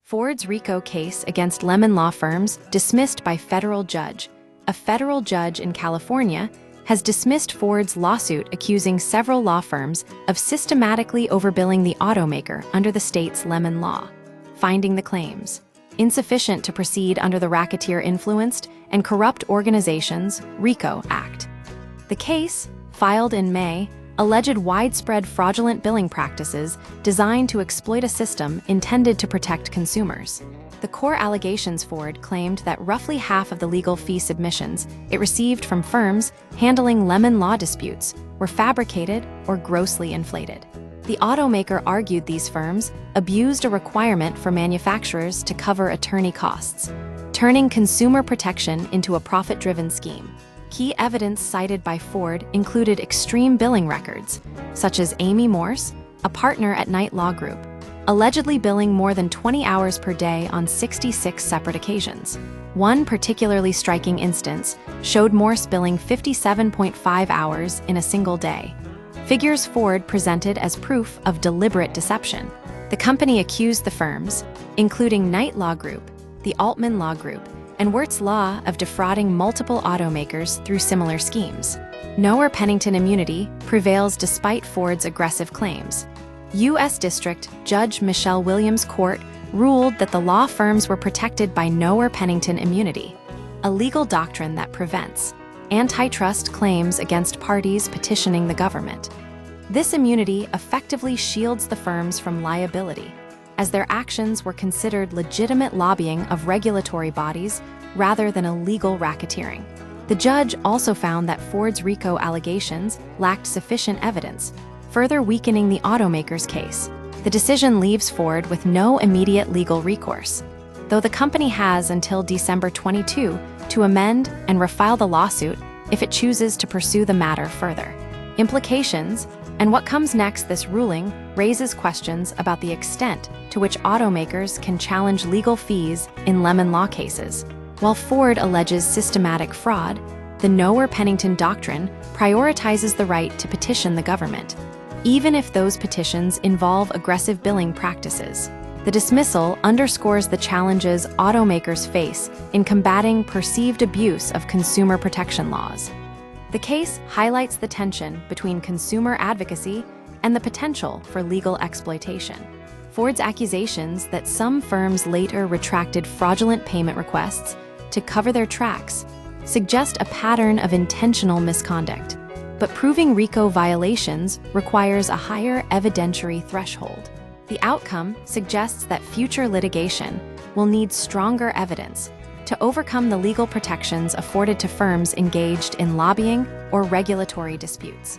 Ford's RICO case against Lemon Law firms dismissed by federal judge. A federal judge in California has dismissed Ford's lawsuit accusing several law firms of systematically overbilling the automaker under the state's Lemon Law, finding the claims insufficient to proceed under the Racketeer-Influenced and Corrupt Organizations (RICO) Act. The case, filed in May, alleged widespread fraudulent billing practices designed to exploit a system intended to protect consumers. The core allegations Ford claimed that roughly half of the legal fee submissions it received from firms handling Lemon Law disputes were fabricated or grossly inflated. The automaker argued these firms abused a requirement for manufacturers to cover attorney costs, turning consumer protection into a profit-driven scheme. Key evidence cited by Ford included extreme billing records, such as Amy Morse, a partner at Knight Law Group, allegedly billing more than 20 hours per day on 66 separate occasions. One particularly striking instance showed Morse billing 57.5 hours in a single day, figures Ford presented as proof of deliberate deception. The company accused the firms, including Knight Law Group, the Altman Law Group, and Wirtz Law, of defrauding multiple automakers through similar schemes. No or Pennington immunity prevails despite Ford's aggressive claims. U.S. District Judge Michelle Williams Court ruled that the law firms were protected by no or Pennington immunity, a legal doctrine that prevents antitrust claims against parties petitioning the government. This immunity effectively shields the firms from liability, as their actions were considered legitimate lobbying of regulatory bodies rather than illegal racketeering. The judge also found that Ford's RICO allegations lacked sufficient evidence, further weakening the automaker's case. The decision leaves Ford with no immediate legal recourse, though the company has until December 22 to amend and refile the lawsuit if it chooses to pursue the matter further. Implications and what comes next. This ruling raises questions about the extent to which automakers can challenge legal fees in Lemon Law cases. While Ford alleges systematic fraud, the No or Pennington doctrine prioritizes the right to petition the government, even if those petitions involve aggressive billing practices. The dismissal underscores the challenges automakers face in combating perceived abuse of consumer protection laws. The case highlights the tension between consumer advocacy and the potential for legal exploitation. Ford's accusations that some firms later retracted fraudulent payment requests to cover their tracks suggest a pattern of intentional misconduct, but proving RICO violations requires a higher evidentiary threshold. The outcome suggests that future litigation will need stronger evidence to overcome the legal protections afforded to firms engaged in lobbying or regulatory disputes.